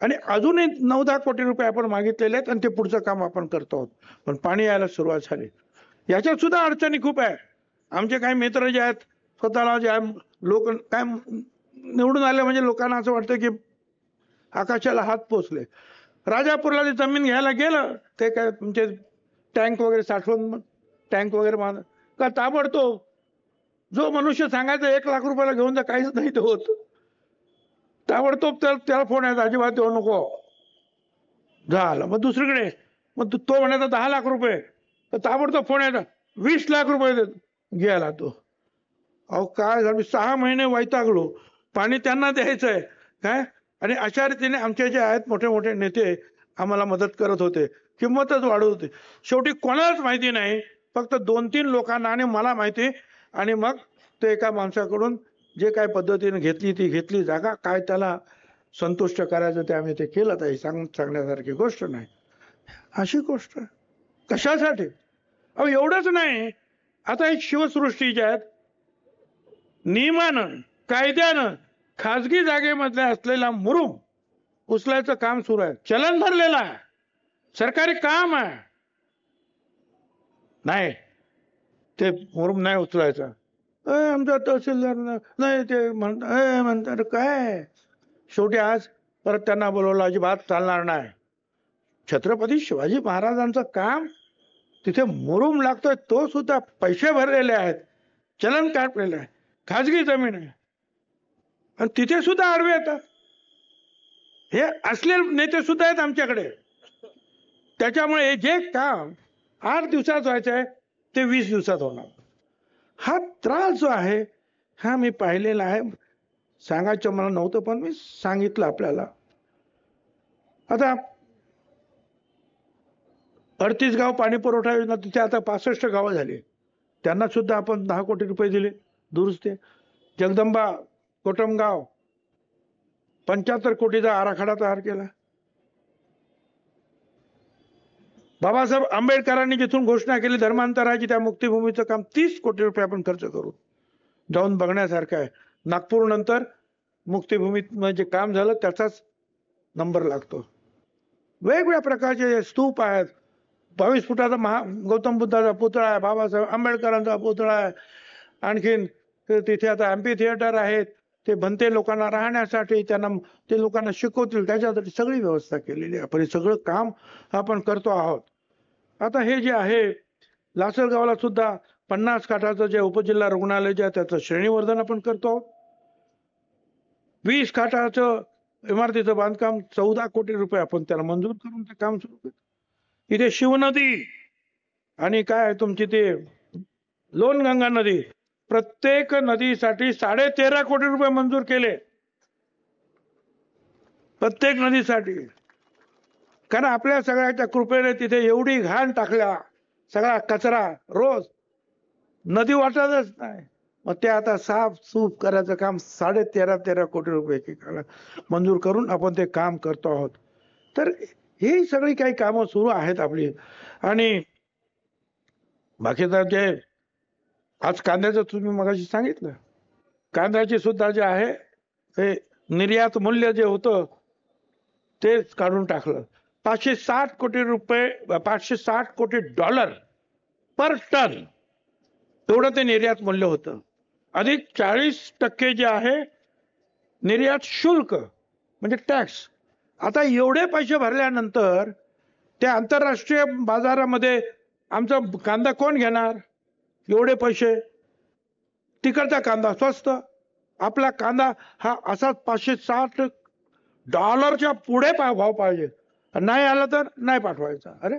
आणि अजूनही 9-10 कोटी रुपये आपण मागितलेले आहेत आणि ते पुढचं काम आपण करतो आहोत. पण पाणी यायला सुरुवात झाली. याच्यात सुद्धा अडचणी खूप आहे. आमचे काही मित्र जे आहेत स्वतःला जे लोक काय निवडून आले म्हणजे लोकांना असं वाटतं की आकाशाला हात पोचले. राजापूरला जे जमीन घ्यायला गेलं ते काय तुमचे टँक वगैरे साठवून टँक वगैरे बांध का ताबडतोब जो मनुष्य सांगायचं 1 लाख रुपयाला घेऊन जा काहीच नाही ते होत. ताबडतोब त्याला फोन यायचा अजिबात देऊ नको झालं. मग दुसरीकडे मग तो म्हणायचा 10 लाख रुपये तर ताबडतोब फोन यायचा 20 लाख रुपये घ्यायला तो. अहो काय झालं 6 महिने वैतागलो. पाणी त्यांना द्यायचंय काय आणि अशा रीतीने आमचे जे आहेत मोठे मोठे नेते आम्हाला मदत करत होते. किंमतच वाढवत होते. शेवटी कोणालाच माहिती नाही फक्त 2-3 लोकांना आणि मला माहिती आणि मग ते एका माणसाकडून जे काय पद्धतीने घेतली जागा काय त्याला संतुष्ट करायचं ते आम्ही ते केलं. तर सांगण्यासारखी गोष्ट नाही. अशी गोष्ट कशासाठी? अहो एवढंच नाही आता एक शिवसृष्टी ज्या आहेत नियमानं कायद्यानं खाजगी जागेमधल्या असलेला मुरुम उचलायचं काम सुरू आहे. चलन भरलेलं आहे. सरकारी काम आहे. नाही ते मुरुम नाही उचलायचा. आमचा तहसीलदार नाही ते म्हणतात काय. शेवटी आज परत त्यांना बोलवलं अजिबात चालणार नाही. छत्रपती शिवाजी महाराजांचं काम तिथे मुरुम लागतोय तो सुद्धा पैसे भरलेले आहेत. चलन काढलेलं आहे. खाजगी जमीन आहे आणि तिथे सुद्धा आडवे येतात. हे असले नेते सुद्धा आहेत आमच्याकडे. त्याच्यामुळे जे काम 8 दिवसात व्हायचं आहे ते 20 दिवसात होणार. हा त्रास जो आहे हा मी पाहिलेला आहे. सांगायचं मला नव्हतं पण मी सांगितलं आपल्याला. आता 38 गाव पाणी पुरवठा योजना तिथे आता 65 गावं झाली. त्यांना सुद्धा आपण 10 कोटी रुपये दिले दुरुस्ती. जगदंबा कोटमगाव 75 कोटीचा आराखडा तयार केला. बाबासाहेब आंबेडकरांनी जिथून घोषणा केली धर्मांतराची त्या मुक्तीभूमीचं काम 30 कोटी रुपये आपण खर्च करू. जाऊन बघण्यासारखं आहे. नागपूर नंतर मुक्तीभूमीत म्हणजे काम झालं त्याचाच नंबर लागतो. वेगवेगळ्या प्रकारचे स्तूप आहेत. 22 फुटाचा गौतम बुद्धाचा पुतळा आहे. बाबासाहेब आंबेडकरांचा पुतळा आहे. आणखीन तिथे आता एम्पी थिएटर आहेत. ते भंते लोकांना राहण्यासाठी त्यांना ते लोकांना शिकवतील त्याच्यासाठी सगळी व्यवस्था केलेली आहे. आपण हे सगळं काम आपण करतो आहोत. आता हे जे आहे लासलगावला सुद्धा 50 खाटाचं जे उपजिल्हा रुग्णालय जे आहे त्याचं श्रेणीवर्धन आपण करतो आहोत. 20 खाटाचं इमारतीचं बांधकाम 14 कोटी रुपये आपण त्याला मंजूर करून ते काम सुरू केलं. इथे शिवनदी आणि काय तुमची ते लोणगंगा नदी प्रत्येक नदीसाठी 13.5 कोटी रुपये मंजूर केले. प्रत्येक नदीसाठी. कारण आपल्या सगळ्याच्या कृपेने तिथे एवढी घाण टाकल्या सगळा कचरा रोज नदी वाटतच नाही. मग ते आता साफ सूफ करायचं काम 13.5 कोटी रुपये मंजूर करून आपण ते काम करतो आहोत. तर ही सगळी काही कामं सुरू आहेत आपली. आणि बाकीचं जे आज कांद्याचं तुम्ही मगाशी सांगितलं कांद्याची सुद्धा जे आहे हे निर्यात मूल्य जे होतं तेच काढून टाकलं. 560 कोटी रुपये $560 कोटी पर टन एवढं ते निर्यात मूल्य होतं. अधिक 40% जे आहे निर्यात शुल्क म्हणजे टॅक्स. आता एवढे पैसे भरल्यानंतर त्या आंतरराष्ट्रीय बाजारामध्ये आमचा कांदा कोण घेणार. एवढे पैसे तिकडचा कांदा स्वस्त. आपला कांदा हा असाच $560 पुढे भाव पाहिजे. नाही आला तर नाही पाठवायचा. अरे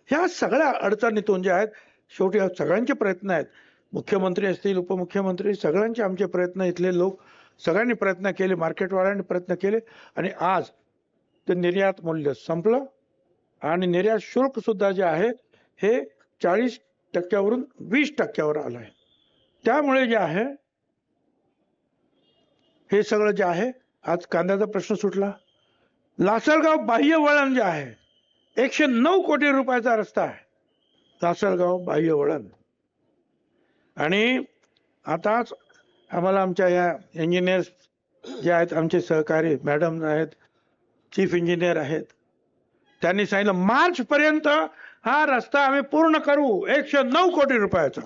ह्या सगळ्या अडचणीतून जे आहेत शेवटी सगळ्यांचे प्रयत्न आहेत. मुख्यमंत्री असतील उपमुख्यमंत्री सगळ्यांचे आमचे प्रयत्न इथले लोक सगळ्यांनी प्रयत्न केले. मार्केटवाल्यांनी प्रयत्न केले आणि आज ते निर्यात मूल्य संपलं आणि निर्यात शुल्क सुद्धा जे आहे हे 40% वरून 20% आलं आहे. त्यामुळे जे आहे हे सगळं जे आहे आज कांद्याचा प्रश्न सुटला. लासलगाव बाह्य वळण जे आहे 109 कोटी रुपयाचा रस्ता आहे. लासलगाव बाह्य वळण. आणि आताच आम्हाला आमच्या या इंजिनियर्स जे आहेत आमचे सहकारी मॅडम आहेत, चीफ इंजिनियर आहेत, त्यांनी सांगितलं मार्च पर्यंत हा रस्ता आम्ही पूर्ण करू, 109 कोटी रुपयाचा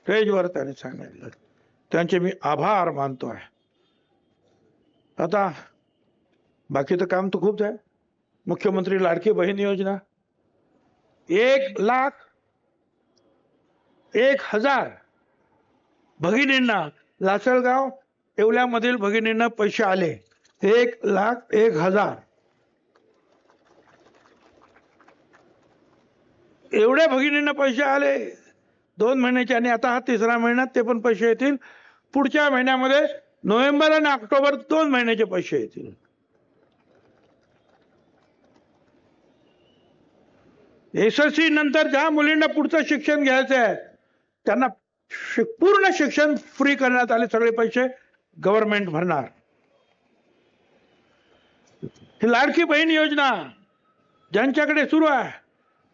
स्टेजवर त्यांनी सांगितलं. त्यांचे मी आभार मानतो आहे. आता बाकीचं काम तर खूप आहे. मुख्यमंत्री लाडकी बहीण योजना 1,01,000 भगिनींना, लासलगाव येवल्यामधील भगिनींना पैसे आले. 1,01,000 एवढ्या भगिनींना पैसे आले 2 महिन्याचे. आणि आता हा 3रा महिन्यात ते पण पैसे येतील. पुढच्या महिन्यामध्ये नोव्हेंबर आणि ऑक्टोबर 2 महिन्याचे पैसे येतील. SSC नंतर ज्या मुलींना पुढचं शिक्षण घ्यायचं आहे त्यांना पूर्ण शिक्षण फ्री करण्यात आले. सगळे पैसे गव्हर्नमेंट भरणार. ही लाडकी बहीण योजना ज्यांच्याकडे सुरू आहे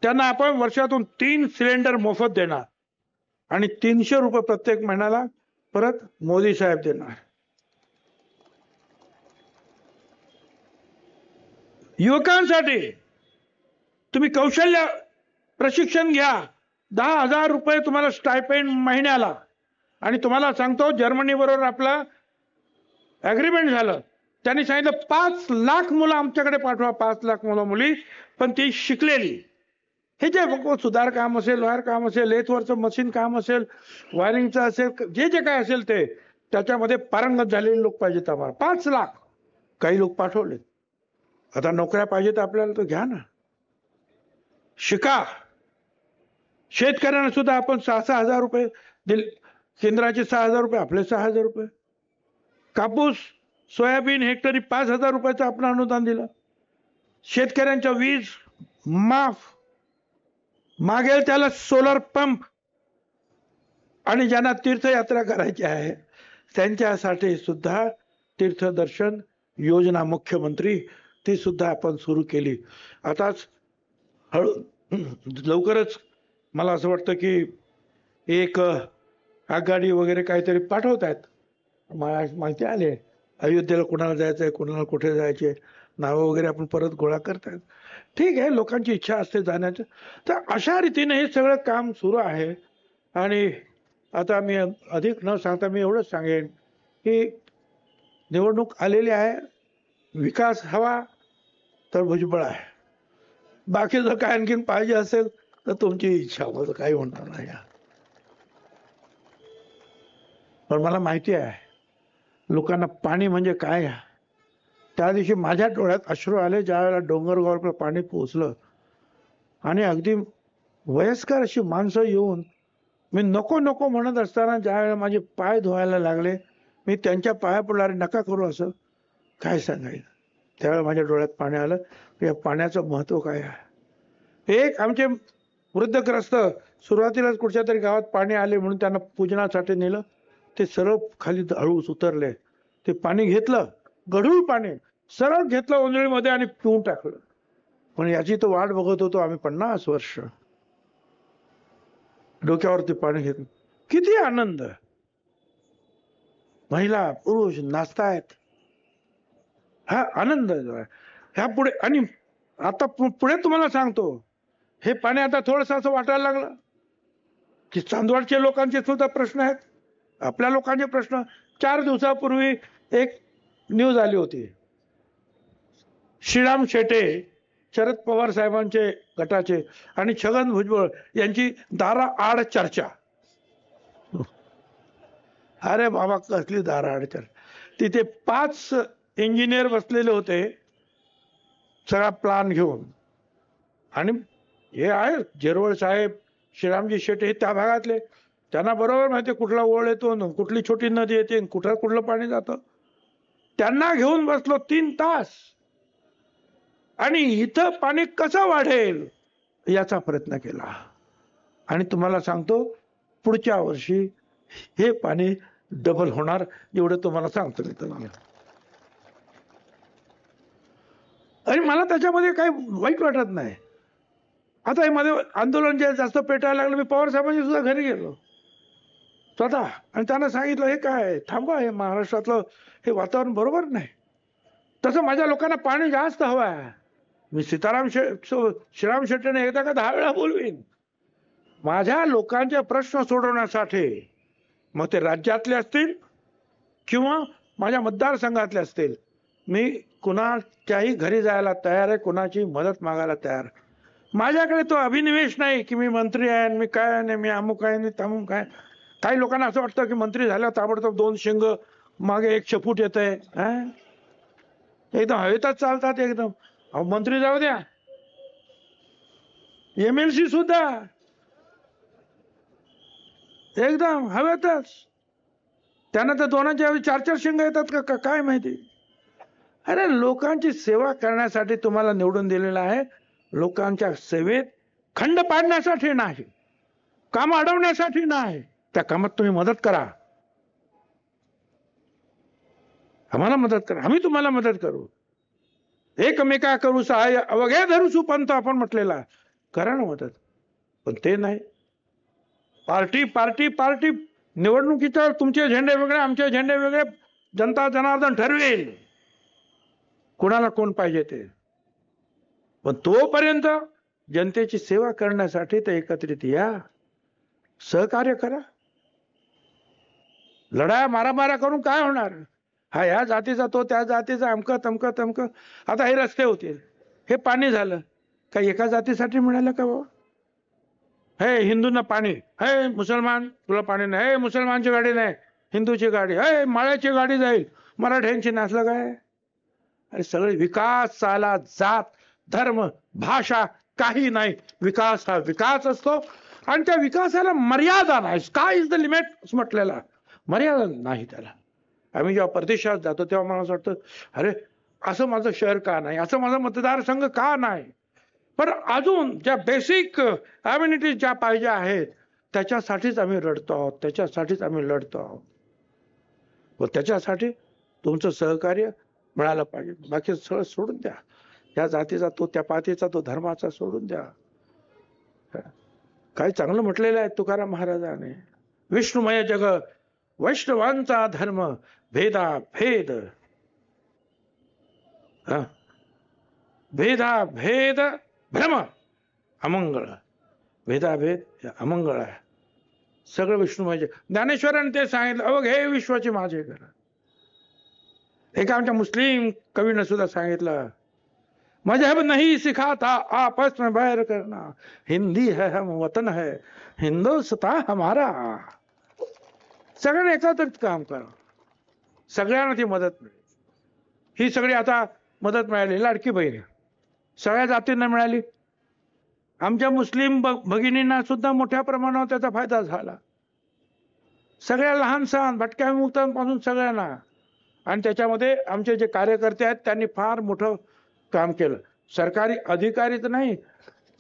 त्यांना आपण वर्षातून 3 सिलेंडर मोफत देणार आणि 300 रुपये प्रत्येक महिन्याला परत मोदी साहेब देणार. युवकांसाठी तुम्ही कौशल्य प्रशिक्षण घ्या. 10,000 रुपये तुम्हाला स्टायपेंड महिन्याला. आणि तुम्हाला सांगतो जर्मनी बरोबर आपला ऍग्रीमेंट झालं. त्यांनी सांगितलं 5 लाख मुलं आमच्याकडे पाठवा. 5 लाख मुलं मुली, पण ती शिकलेली. हे जे सुधार काम असेल, वायर काम असेल, लेथवरचं मशीन काम असेल, वायरिंगचं असेल, जे जे काय असेल ते त्याच्यामध्ये पारंगत झालेले लोक पाहिजेत आम्हाला. 5 लाख. काही लोक पाठवले. आता नोकऱ्या पाहिजेत आपल्याला तर घ्या ना, शिका. शेतकऱ्यांना सुद्धा आपण 6,000 हजार रुपये दिले. केंद्राचे 6,000 रुपये, आपले 6,000 रुपये. कापूस सोयाबीन हेक्टरी 5,000 रुपयाचं आपण अनुदान दिलं. शेतकऱ्यांच्या वीज माफ, मागेल त्याला सोलर पंप. आणि ज्यांना तीर्थयात्रा करायची आहे त्यांच्यासाठी सुद्धा तीर्थदर्शन योजना मुख्यमंत्री ती सुद्धा आपण सुरू केली. आताच लवकरच मला असं वाटतं की एक आगगाडी वगैरे काहीतरी पाठवत आहेत. माहिती आले अयोध्येला कोणाला जायचं आहे, कोणाला कुठे जायचे, नावं वगैरे आपण परत गोळा करतायत. ठीक आहे, लोकांची इच्छा असते जाण्याचं. तर अशा रीतीने हे सगळं काम सुरू आहे. आणि आता मी अधिक न सांगता मी एवढंच सांगेन की निवडणूक आलेली आहे. विकास हवा तर भुजबळ आहे. बाकी जर काय आणखीन पाहिजे असेल तर तुमची इच्छा, माझं काही म्हणणार नाही. पण मला माहिती आहे लोकांना पाणी म्हणजे काय. त्या दिवशी माझ्या डोळ्यात अश्रू आले ज्या वेळेला डोंगरगावला पाणी पोहोचलं. आणि अगदी वयस्कर अशी माणसं येऊन मी नको नको म्हणत असताना ज्या वेळेला माझे पाय धुवायला लागले, मी त्यांच्या पाया पडलो, अरे नका करू असं. काय सांगायचं. त्यावेळेला माझ्या डोळ्यात पाणी आलं. या पाण्याचं महत्व काय आहे. एक आमचे वृद्धग्रस्त सुरुवातीलाच कुठच्या तरी गावात पाणी आले म्हणून त्यांना पूजनासाठी नेलं. ते सरळ खाली हळूच उतरले. ते पाणी घेतलं, गढूळ पाणी सरळ घेतलं ओंजळीमध्ये आणि पिऊन टाकलं. पण याची तर वाट बघत होतो आम्ही 50 वर्ष. डोक्यावरती पाणी घेतलं. किती आनंद. महिला पुरुष नाचतायत. हा आनंद ह्या पुढे. आणि आता पुढे तुम्हाला सांगतो हे पाणी आता थोडंसं असं वाटायला लागलं की चांदवडच्या लोकांचे सुद्धा प्रश्न आहेत, आपल्या लोकांचे प्रश्न. 4 दिवसापूर्वी एक न्यूज आली होती. श्रीराम शेटे शरद पवार साहेबांचे गटाचे आणि छगन भुजबळ यांची दाराआड चर्चा. अरे बाबा कसली दाराआड चर्चा. तिथे 5 इंजिनियर बसलेले होते सगळा प्लान घेऊन. आणि हे आहे जेरवळ साहेब, श्रीरामजी शेटे हे त्या भागातले. त्यांना बरोबर माहिती कुठला ओळ येतो, कुठली छोटी नदी येते, कुठलं पाणी जातं. त्यांना घेऊन बसलो 3 तास. आणि इथं पाणी कसं वाढेल याचा प्रयत्न केला. आणि तुम्हाला सांगतो पुढच्या वर्षी हे पाणी डबल होणार, एवढं तुम्हाला सांगतो मी तुम्हाला. आणि मला त्याच्यामध्ये काही वाईट वाटत नाही. आता हे मध्ये आंदोलन जे जास्त पेटायला लागलं, मी पवार साहेबांच्या सुद्धा घरी गेलो. स्वतः. आणि त्यांना सांगितलं हे काय थांबा, हे महाराष्ट्रातलं हे वातावरण बरोबर नाही. तसं माझ्या लोकांना पाणी जास्त हवं आहे. मी श्रीराम शेट्टीने एकदा का 10 वेळा बोलवीन. माझ्या लोकांचे प्रश्न सोडवण्यासाठी, मग ते राज्यातले असतील किंवा माझ्या मतदारसंघातले असतील, मी कुणाच्याही घरी जायला तयार आहे, कुणाची मदत मागायला तयार. माझ्याकडे तो अभिनिवेश नाही की मी मंत्री आहे, मी काय नाही, मी अमुक आहे, मी तमुक आहे. काही लोकांना असं वाटतं की मंत्री झाल्यावर ताबडतोब 2 शिंग मागे 1 शेपूट येत आहे. एकदम हवेतच चालतात एकदम. अहो मंत्री जाऊ द्या, MLC सुद्धा एकदम हवेतच. त्यांना तर 2च्या ऐवजी 4 शिंग येतात का काय माहिती. अरे लोकांची सेवा करण्यासाठी तुम्हाला निवडून दिलेलं आहे. लोकांच्या सेवेत खंड पाडण्यासाठी नाही, काम अडवण्यासाठी नाही. त्या कामात तुम्ही मदत करा, आम्हाला मदत करा, आम्ही तुम्हाला मदत करू. एकमेका करू सहाय्य अवघे धरू सुपंत आपण म्हटलेला. करा ना मदत. पण ते नाही. Party party party. निवडणुकीच्या तुमचे झेंडे वेगळे, आमचे झेंडे वेगळे. जनता जनार्दन ठरवेल कोणाला कोण पाहिजे ते. पण तोपर्यंत जनतेची सेवा करण्यासाठी ते एकत्रित या, सहकार्य करा. लढाया मारामारा करून काय होणार. हा या जातीचा तो त्या जातीचा, अमकं तमकं तमकं. आता हे रस्ते होतील, हे पाणी झालं, काही एका जातीसाठी मिळालं का बाबा. हे हिंदूंना पाणी, हे मुसलमान तुला पाणी नाही, हे मुसलमानची गाडी नाही, हिंदूची गाडी, हे माळ्याची गाडी जाईल, मराठ्यांची नसलं काय. अरे सगळे विकास चाला, जात धर्म भाषा काही नाही. विकास हा विकास असतो आणि त्या विकासाला मर्यादा नाही. स्काय इज द लिमिट म्हटलेला, मर्यादा नाही त्याला. आम्ही जेव्हा परदेशात जातो तेव्हा मला असं वाटतं, अरे असं माझं शहर का नाही, असं माझा मतदारसंघ का नाही. पण अजून ज्या बेसिक अम्युनिटीज ज्या पाहिजे आहेत त्याच्यासाठीच आम्ही रडतो आहोत, त्याच्यासाठीच आम्ही लढतो आहोत. व त्याच्यासाठी तुमचं सहकार्य मिळालं पाहिजे. बाकी सगळं सोडून द्या. या जातीचा तो, त्या पातीचा तो, धर्माचा सोडून द्या. काही चांगलं म्हटलेलं आहे तुकाराम महाराजांनी, विष्णुमय जग वैष्णवांचा धर्म भेदा भेद, भेदा भेद भ्रम अमंगळ. भेदाभेद अमंगळ आहे. सगळं विष्णुमय जग. ज्ञानेश्वरांनी ते सांगितलं, अवघे विश्वाची माझे घर. एका आमच्या मुस्लिम कवीनं सुद्धा सांगितलं, मजहब नहीं सिखाता आपस में बैर करना, हिंदी है हम वतन है हिंदुस्तान हमारा. सगळ्यांनी एकत्रित काम करा, सगळ्यांना ती मदत मिळेल. ही सगळी आता मदत मिळाली. लाडकी बहीण सगळ्या जातींना मिळाली. आमच्या मुस्लिम भगिनींना सुद्धा मोठ्या प्रमाणावर त्याचा फायदा झाला. सगळ्या लहान सहान भटक्या मुक्तांपासून सगळ्यांना. आणि त्याच्यामध्ये आमचे जे कार्यकर्ते आहेत त्यांनी फार मोठं काम केलं. सरकारी अधिकारी तर नाही,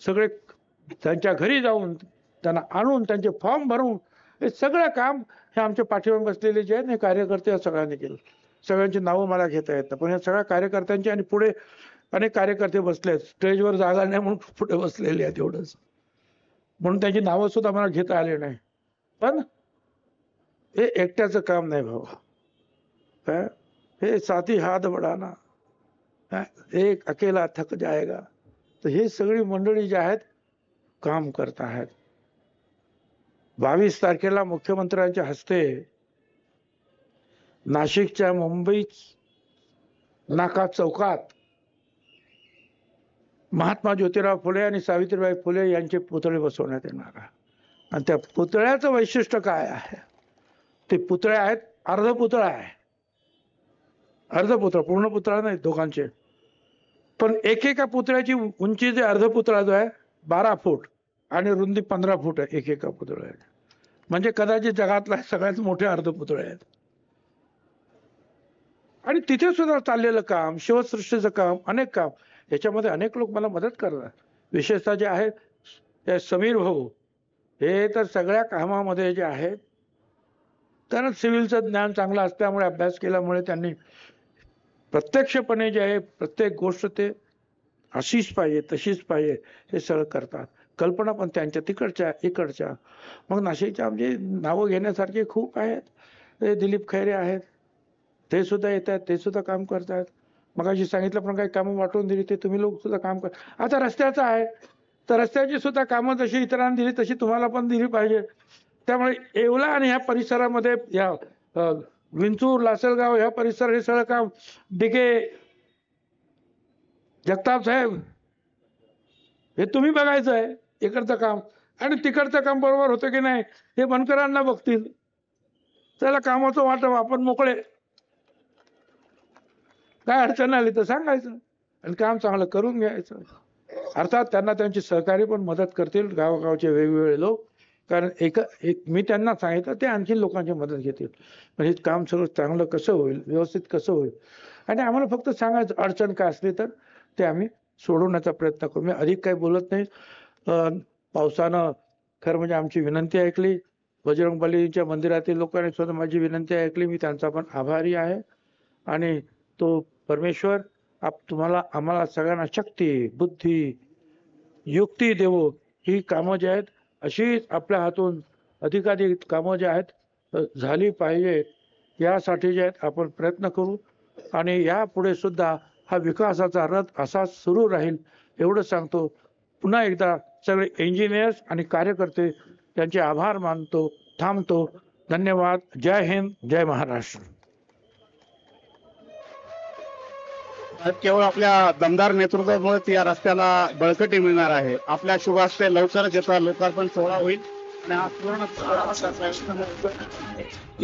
सगळे त्यांच्या घरी जाऊन त्यांना आणून त्यांचे फॉर्म भरून हे सगळं काम हे आमच्या पाठीवर बसलेले जे आहेत हे कार्यकर्ते सगळ्यांनी केलं. सगळ्यांची नावं मला घेता येतं, पण या सगळ्या कार्यकर्त्यांची, आणि पुढे अनेक कार्यकर्ते बसले आहेत, स्टेजवर जागा नाही म्हणून पुढे बसलेले आहेत एवढंच, म्हणून त्यांची नावं सुद्धा मला घेता आले नाही. पण हे एकट्याचं काम नाही भाऊ, हे साथी हात बढ़ाना, एक अकेला थक जाएगा. तर हे सगळी मंडळी जी आहेत काम करत आहेत. 22 तारखेला मुख्यमंत्र्यांच्या हस्ते नाशिकच्या मुंबई नाका चौकात महात्मा ज्योतिराव फुले आणि सावित्रीबाई फुले यांचे पुतळे बसवण्यात येणार आहे. आणि त्या पुतळ्याचं वैशिष्ट्य काय आहे, ते पुतळे आहेत, अर्धपुतळा आहे, अर्धपुतळा, पूर्ण पुतळा नाही दोघांचे. पण एकेका पुतळ्याची उंची जे अर्धपुतळा जो आहे 12 फूट आणि रुंदी 15 फूट आहे एकेका पुतळ्याची. म्हणजे कदाचित जगातला सगळ्यात मोठे अर्धपुतळे आहेत. आणि तिथे सुद्धा चाललेलं काम, शिवसृष्टीचं काम, अनेक काम, याच्यामध्ये अनेक लोक मला मदत करतात. विशेषतः जे आहेत समीर भाऊ, हे तर सगळ्या कामामध्ये जे आहेत त्यांना सिव्हिलचं ज्ञान चांगलं असल्यामुळे, अभ्यास केल्यामुळे त्यांनी प्रत्यक्षपणे जे आहे प्रत्येक गोष्ट ते अशीच पाहिजे तशीच पाहिजे हे सगळं करतात. कल्पना पण त्यांच्या तिकडच्या इकडच्या. मग नाशिकच्या आमचे नावं घेण्यासारखे खूप आहेत. ते दिलीप खैरे आहेत, ते सुद्धा येतात, ते सुद्धा काम करतात. मगाशी सांगितलं पण काही कामं वाटून दिली ते तुम्ही लोक सुद्धा काम कर. आता रस्त्याचं आहे तर रस्त्याची सुद्धा कामं जशी इतरांना दिली तशी तुम्हाला पण दिली पाहिजे. त्यामुळे येवला आणि ह्या परिसरामध्ये या विंचूर लासलगाव ह्या परिसर हे सगळं काम डिके जगताप साहेब हे तुम्ही बघायचं आहे. इकडचं काम आणि तिकडचं काम बरोबर होतं की नाही हे बनकरांना बघतील. त्याला कामाचं वाटप आपण मोकळे, काय अडचण आली तर सांगायचं आणि काम चांगलं करून घ्यायचं. अर्थात त्यांना त्यांची सहकारी पण मदत करतील गावोगावचे वेगवेगळे लोक. कारण एक मी त्यांना सांगितलं ते आणखी लोकांची मदत घेतील. पण हे काम सगळं चांगलं कसं होईल, व्यवस्थित कसं होईल. आणि आम्हाला फक्त सांगायचं अडचण काय असली तर ते आम्ही सोडवण्याचा प्रयत्न करू. मी अधिक काही बोलत नाही. पावसानं खरं म्हणजे आमची विनंती ऐकली. बजरंगबलीच्या मंदिरातील लोकांनी सुद्धा माझी विनंती ऐकली. मी त्यांचा पण आभारी आहे. आणि तो परमेश्वर तुम्हाला आम्हाला सगळ्यांना शक्ती, बुद्धी, युक्ती देवो. ही कामं जी आहेत अशीच आपल्या हातून अधिकाधिक कामं जी आहेत झाली पाहिजेत यासाठी जे आहेत आपण प्रयत्न करू. आणि यापुढे सुद्धा हा विकासाचा रथ असाच सुरू राहील एवढं सांगतो. पुन्हा एकदा सगळे इंजिनियर्स आणि कार्यकर्ते त्यांचे आभार मानतो. थांबतो. धन्यवाद. जय हिंद, जय महाराष्ट्र. केवळ आपल्या दमदार नेतृत्वामुळेच या रस्त्याला बळकटी मिळणार आहे. आपल्या शुभ हस्ते लवकरच याचा लोकार्पण सोहळा होईल आणि हा पूर्ण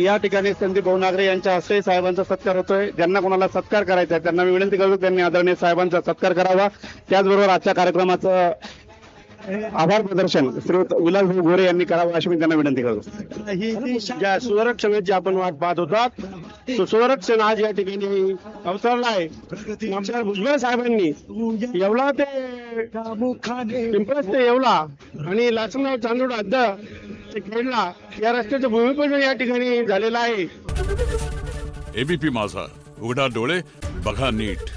या ठिकाणी संदीप भाऊनागरे यांच्या हस्ते साहेबांचा सत्कार होतोय. ज्यांना कोणाला सत्कार करायचा आहे त्यांना मी विनंती करतो त्यांनी आदरणीय साहेबांचा सत्कार करावा. त्याचबरोबर आजच्या कार्यक्रमाचं आभार प्रदर्शन श्री विलासभाऊ गोरे यांनी करावं अशी मी त्यांना विनंती करतो. ज्या सुरक्षेची आपण वाट पाहत होतात तो सुरक्षण आज या ठिकाणी अवतरला आहे. आमदार भुजबळ साहेबांनी येवला ते पिंपळस ते येवला आणि लासलगाव चांदोड हद्द ते खेडला या रस्त्याचं भूमिपूजन या ठिकाणी झालेलं आहे. एबीपी माझा, उघडा डोळे बघा नीट.